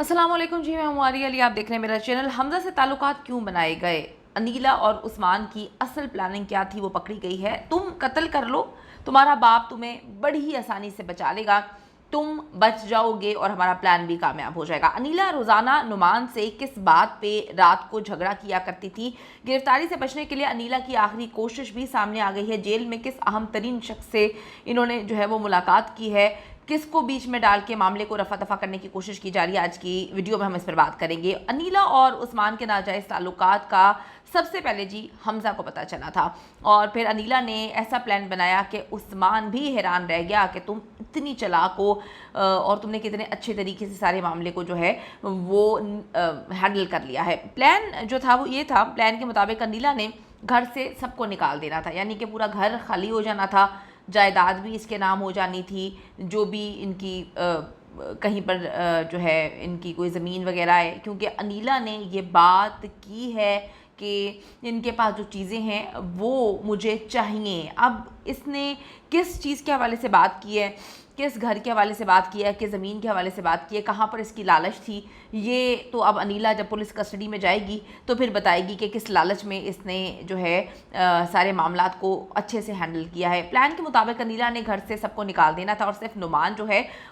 अस्सलाम वालेकुम जी, मैं हमारी अली, आप देख रहे हैं मेरा चैनल। हमजा से ताल्लुकात क्यों बनाए गए, अनीला और उस्मान की असल प्लानिंग क्या थी वो पकड़ी गई है। तुम कत्ल कर लो, तुम्हारा बाप तुम्हें बड़ी ही आसानी से बचा लेगा, तुम बच जाओगे और हमारा प्लान भी कामयाब हो जाएगा। अनीला रोज़ाना नुमान से किस बात पे रात को झगड़ा किया करती थी। गिरफ्तारी से बचने के लिए अनीला की आखिरी कोशिश भी सामने आ गई है। जेल में किस अहम तरीन शख्स से इन्होंने वो मुलाकात की है, किसको बीच में डाल के मामले को रफा दफा करने की कोशिश की जा रही है। आज की वीडियो में हम इस पर बात करेंगे। अनीला और उस्मान के नाजायज़ ताल्लुकात का सबसे पहले जी हमजा को पता चला था और फिर अनीला ने ऐसा प्लान बनाया कि उस्मान भी हैरान रह गया कि तुम इतनी चालाक हो और तुमने कितने अच्छे तरीके से सारे मामले को वो हैंडल कर लिया है। प्लान जो था वो ये था, प्लान के मुताबिक अनीला ने घर से सबको निकाल देना था, यानी कि पूरा घर खाली हो जाना था, जायदाद भी इसके नाम हो जानी थी, जो भी इनकी कहीं पर इनकी कोई ज़मीन वगैरह है, क्योंकि अनीला ने ये बात की है कि इनके पास जो चीज़ें हैं वो मुझे चाहिए। अब इसने किस चीज़ के हवाले से बात की है, किस घर के हवाले से बात की है, किस ज़मीन के हवाले से बात की है, कहाँ पर इसकी लालच थी, ये तो अब अनीला जब पुलिस कस्टडी में जाएगी तो फिर बताएगी कि किस लालच में इसने सारे मामलात को अच्छे से हैंडल किया है। प्लान के मुताबिक अनीला ने घर से सबको निकाल देना था और सिर्फ नुमान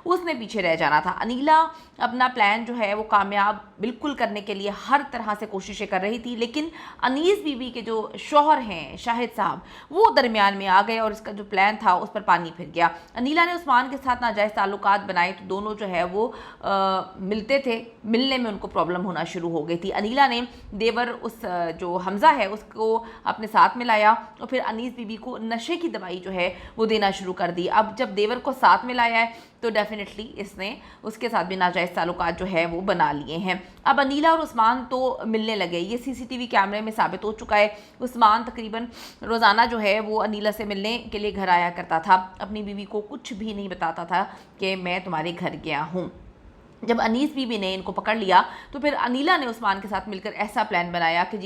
उसने पीछे रह जाना था। अनीला अपना प्लान वो कामयाब बिल्कुल करने के लिए हर तरह से कोशिशें कर रही थी, लेकिन अनीस बीबी के जो शौहर हैं शाहिद साहब, वो दरमियान में आ गए और इसका जो प्लान था उस पर पानी फिर गया। अनीला ने उस्मान के साथ नाजायज़ ताल्लुकात बनाए तो दोनों वो मिलते थे, मिलने में उनको प्रॉब्लम होना शुरू हो गई थी। अनीला ने देवर उस जो हमजा है उसको अपने साथ में लाया और फिर अनीस बीबी को नशे की दवाई वो देना शुरू कर दी। अब जब देवर को साथ में लाया है तो डेफिनेटली इसने उसके साथ भी नाजायज़ ताल्लुकात वो बना लिए हैं। अब अनीला और उस्मान तो मिलने लगे, ये सीसीटीवी कैमरे में साबित हो चुका है। उस्मान तकरीबन रोज़ाना वो अनीला से मिलने के लिए घर आया करता था, अपनी बीवी को कुछ भी नहीं बताता था कि मैं तुम्हारे घर गया हूँ। जब अनीस बीबी ने इनको पकड़ लिया तो फिर अनीला ने उस्मान के साथ मिलकर ऐसा प्लान बनाया कि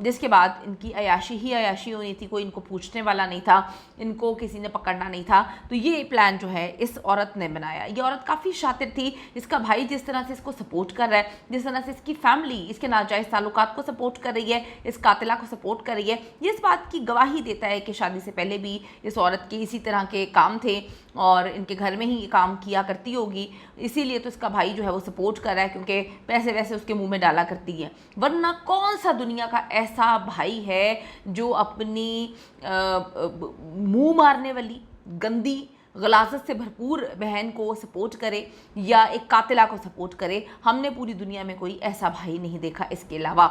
जिसके बाद इनकी अयाशी ही अयाशी होनी थी, कोई इनको पूछने वाला नहीं था, इनको किसी ने पकड़ना नहीं था। तो ये प्लान इस औरत ने बनाया। ये औरत काफ़ी शातिर थी, इसका भाई जिस तरह से इसको सपोर्ट कर रहा है, जिस तरह से इसकी फैमिली इसके नाजायज़ ताल्लुकात को सपोर्ट कर रही है, इस कातिला को सपोर्ट कर रही है, ये इस बात की गवाही देता है कि शादी से पहले भी इस औरत के इसी तरह के काम थे और इनके घर में ही ये काम किया करती होगी, इसीलिए तो इसका भाई वो सपोर्ट कर रहा है, क्योंकि पैसे वैसे उसके मुंह में डाला करती है। वरना कौन सा दुनिया का ऐसा भाई है जो अपनी मुंह मारने वाली गंदी गलाजत से भरपूर बहन को सपोर्ट करे या एक कातिला को सपोर्ट करे। हमने पूरी दुनिया में कोई ऐसा भाई नहीं देखा इसके अलावा।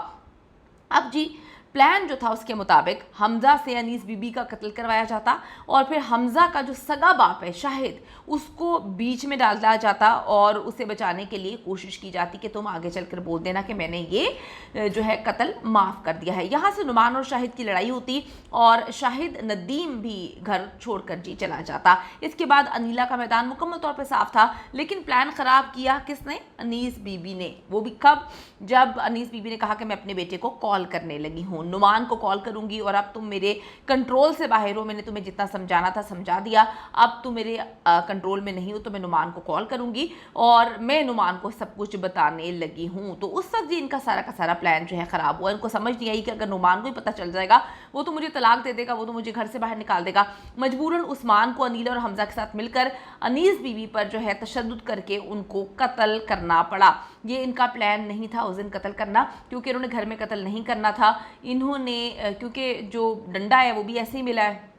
अब जी प्लान जो था उसके मुताबिक हमजा से अनीस बीबी का कत्ल करवाया जाता और फिर हमजा का जो सगा बाप है शाहिद, उसको बीच में डाल दिया जाता और उसे बचाने के लिए कोशिश की जाती कि तुम आगे चलकर बोल देना कि मैंने ये कत्ल माफ़ कर दिया है। यहाँ से नुमान और शाहिद की लड़ाई होती और शाहिद नदीम भी घर छोड़कर जी चला जाता। इसके बाद अनीला का मैदान मुकम्मल तौर पर साफ था, लेकिन प्लान ख़राब किया किसने? अनीस बीबी ने। वो भी कब? जब अनीस बीबी ने कहा कि मैं अपने बेटे को कॉल करने लगी हूँ, नुमान को कॉल करूंगी और अब तुम मेरे कंट्रोल से बाहर हो, मैंने तुम्हें जितना समझाना था समझा दिया, अब तुम मेरे कंट्रोल में नहीं हो, तो मैं नुमान को कॉल करूंगी और मैं नुमान को सब कुछ बताने लगी हूँ। तो उस वक्त जी इनका सारा का सारा प्लान ख़राब हुआ। इनको समझ नहीं आई कि अगर नुमान को ही पता चल जाएगा वो तो मुझे तलाक दे देगा, वो तो मुझे घर से बाहर निकाल देगा। मजबूरन उस्मान को अनीला और हमजा के साथ मिलकर अनीस बीबी पर तशद्दुद करके उनको कत्ल करना पड़ा। ये इनका प्लान नहीं था उस दिन कत्ल करना, क्योंकि इन्होंने घर में कत्ल नहीं करना था। इन्होंने क्योंकि जो डंडा है वो भी ऐसे ही मिला है,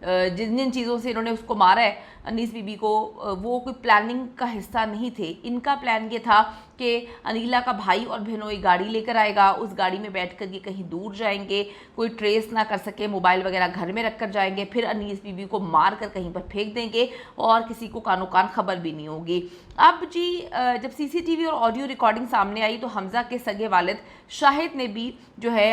जिन जिन चीज़ों से इन्होंने उसको मारा है अनीस बीबी को, वो कोई प्लानिंग का हिस्सा नहीं थे। इनका प्लान ये था कि अनीला का भाई और बहनोई गाड़ी लेकर आएगा, उस गाड़ी में बैठकर ये कहीं दूर जाएंगे, कोई ट्रेस ना कर सके, मोबाइल वगैरह घर में रख कर जाएंगे, फिर अनीस बीबी को मार कर कहीं पर फेंक देंगे और किसी को कानो कान खबर भी नहीं होगी। अब जी जब सीसीटीवी और ऑडियो रिकॉर्डिंग सामने आई तो हमजा के सगे वालिद शाहिद ने भी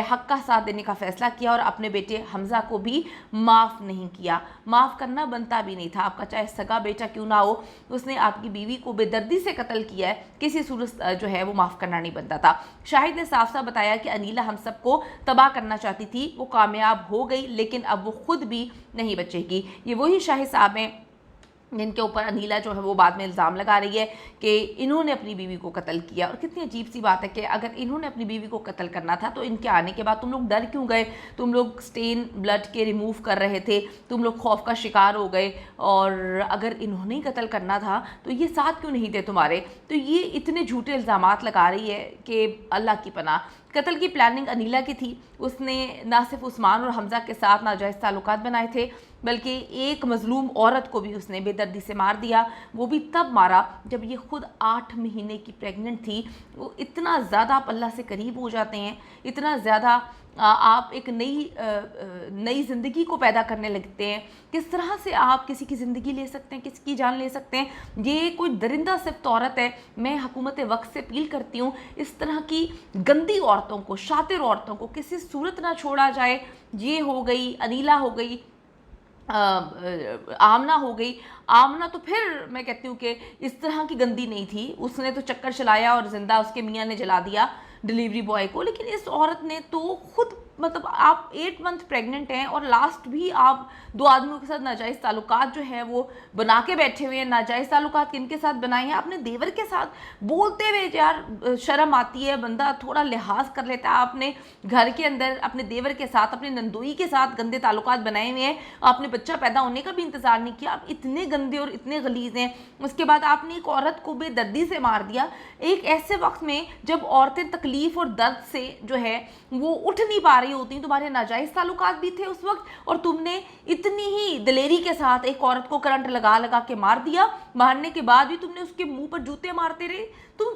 हक का साथ देने का फैसला किया और अपने बेटे हमजा को भी माफ़ नहीं किया। माफ़ करना बनता भी नहीं था, आपका चाहे सगा बेटा क्यों ना हो, उसने आपकी बीवी को बेदर्दी से कत्ल किया है, किसी सूरत वो माफ़ करना नहीं बनता था। शाहिद ने साफ साफ बताया कि अनीला हम सबको तबाह करना चाहती थी, वो कामयाब हो गई, लेकिन अब वो खुद भी नहीं बचेगी। ये वही शाहिद साहब हैं जिनके ऊपर अनीला जो है वो बाद में इल्ज़ाम लगा रही है कि इन्होंने अपनी बीवी को कत्ल किया। और कितनी अजीब सी बात है कि अगर इन्होंने अपनी बीवी को कत्ल करना था तो इनके आने के बाद तुम लोग डर क्यों गए? तुम लोग स्टेन ब्लड के रिमूव कर रहे थे, तुम लोग खौफ का शिकार हो गए। और अगर इन्होंने ही कत्ल करना था तो ये साथ क्यों नहीं थे तुम्हारे? तो ये इतने झूठे इल्ज़ामात लगा रही है कि अल्लाह की पनाह। कत्ल की प्लानिंग अनीला की थी। उसने ना सिर्फ उस्मान और हमज़ा के साथ नाजायज़ ताल्लुकात बनाए थे, बल्कि एक मज़लूम औरत को भी उसने बेदर्दी से मार दिया। वो भी तब मारा जब ये खुद 8 महीने की प्रेग्नेंट थी। वो इतना ज़्यादा आप अल्लाह से करीब हो जाते हैं, इतना ज़्यादा आप एक नई ज़िंदगी को पैदा करने लगते हैं। किस तरह से आप किसी की ज़िंदगी ले सकते हैं, किसी की जान ले सकते हैं? ये कोई दरिंदा सिफ्त औरत है। मैं हुकूमत वक्त से अपील करती हूँ, इस तरह की गंदी औरतों को, शातिर औरतों को किसी सूरत ना छोड़ा जाए। ये हो गई अनीला, हो गई आमना, हो गई आमना। तो फिर मैं कहती हूँ कि इस तरह की गंदी नहीं थी, उसने तो चक्कर चलाया और जिंदा उसके मियाँ ने जला दिया डिलीवरी बॉय को। लेकिन इस औरत ने तो खुद, मतलब आप 8 मंथ प्रेग्नेंट हैं और लास्ट भी आप 2 आदमियों के साथ नाजायज़ ताल्लुकात जो है वो बना के बैठे हुए हैं। नाजायज़ ताल्लुकात किन के साथ बनाए हैं? अपने देवर के साथ। बोलते हुए यार शर्म आती है, बंदा थोड़ा लिहाज कर लेता है। आपने घर के अंदर अपने देवर के साथ, अपने नंदोई के साथ गंदे ताल्लुकात बनाए हुए हैं। आपने बच्चा पैदा होने का भी इंतज़ार नहीं किया। आप इतने गंदे और इतने गलीज़ हैं। उसके बाद आपने एक औरत को बेदर्दी से मार दिया, एक ऐसे वक्त में जब औरतें तकलीफ़ और दर्द से जो है वो उठ नहीं पा रही होती। तुम्हारे नाजायज़ ताल्लुकात भी थे उस वक्त, और तुमने इतनी ही दिलेरी के साथ एक औरत को करंट लगा लगा के मार दिया। मारने के बाद भी तुमने उसके मुंह पर जूते मारते रहे। तुम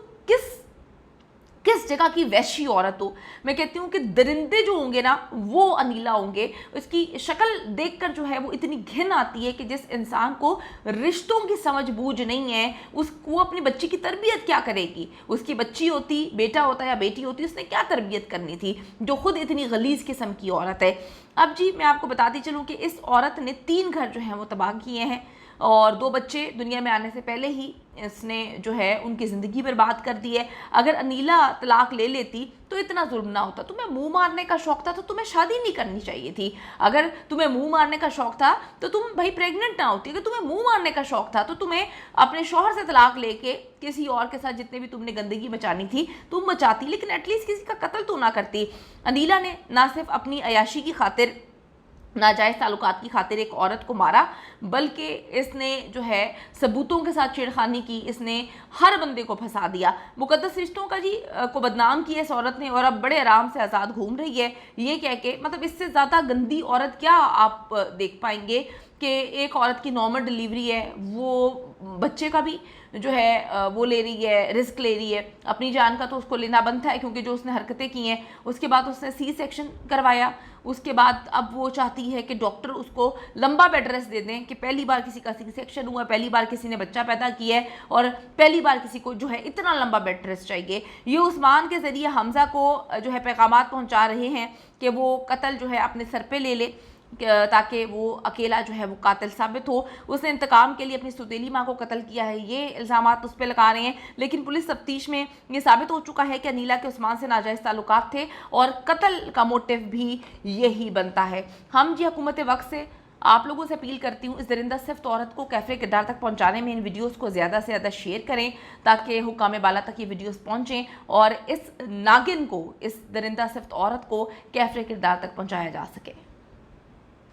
किस जगह की वैशी औरत हो? मैं कहती हूँ कि दरिंदे जो होंगे ना वो अनीला होंगे। उसकी शक्ल देखकर जो है वो इतनी घिन आती है कि जिस इंसान को रिश्तों की समझ बूझ नहीं है, उसको अपनी बच्ची की तरबियत क्या करेगी? उसकी बच्ची होती, बेटा होता या बेटी होती, उसने क्या तरबियत करनी थी, जो खुद इतनी गलीज़ किस्म की औरत है। अब जी मैं आपको बताती चलूँ कि इस औरत ने 3 घर जो हैं वो तबाह किए हैं, और 2 बच्चे दुनिया में आने से पहले ही इसने जो है उनकी ज़िंदगी बर्बाद कर दी है। अगर अनीला तलाक ले लेती तो इतना जुल्म ना होता। तुम्हें मुंह मारने का शौक था तो तुम्हें शादी नहीं करनी चाहिए थी। अगर तुम्हें मुंह मारने का शौक था तो तुम भाई प्रेग्नेंट ना होती। अगर तुम्हें मुंह मारने का शौक था तो तुम्हें अपने शौहर से तलाक लेके किसी और के साथ जितने भी तुमने गंदगी मचानी थी तुम मचाती, लेकिन एटलीस्ट किसी का कत्ल तो ना करती। अनीला ने ना सिर्फ अपनी अयाशी की खातिर, नाजायज़ ताल्लुकात की खातिर एक औरत को मारा, बल्कि इसने जो है सबूतों के साथ छेड़खानी की। इसने हर बंदे को फंसा दिया। मुकद्दस रिश्तों का जी को बदनाम किया इस औरत ने, और अब बड़े आराम से आज़ाद घूम रही है। ये कह के, मतलब इससे ज़्यादा गंदी औरत क्या आप देख पाएंगे कि एक औरत की नॉर्मल डिलीवरी है, वो बच्चे का भी जो है वो ले रही है, रिस्क ले रही है। अपनी जान का तो उसको लेना बनता है, क्योंकि जो उसने हरकतें की हैं। उसके बाद उसने सी सेक्शन करवाया। उसके बाद अब वो चाहती है कि डॉक्टर उसको लंबा बेड रेस्ट दे दें कि पहली बार किसी का सी सेक्शन हुआ, पहली बार किसी ने बच्चा पैदा किया है, और पहली बार किसी को जो है इतना लंबा बेड रेस्ट चाहिए। ये उस्मान के ज़रिए हमज़ा को जो है पैगामात पहुँचा रहे हैं कि वो कत्ल जो है अपने सर पे ले ले, ताकि वो अकेला जो है वो कातिल साबित हो। उसने इंतकाम के लिए अपनी सौतेली माँ को कत्ल किया है, ये इल्ज़ामात उस पर लगा रहे हैं। लेकिन पुलिस तफ्तीश में ये साबित हो चुका है कि अनीला के उस्मान से नाजायज़ ताल्लुकात थे, और कत्ल का मोटिव भी यही बनता है। हम जी हुकूमत वक्त से आप लोगों से अपील करती हूँ, इस दरिंदा सिफ्त औरत को कैफ़े किरदार तक पहुँचाने में इन वीडियोज़ को ज़्यादा से ज़्यादा शेयर करें, ताकि हुक्काम बाला तक ये वीडियोज़ पहुँचें और इस नागिन को, इस दरिंदा सिफ्त औरत को कैफ़े किरदार तक पहुँचाया जा सके।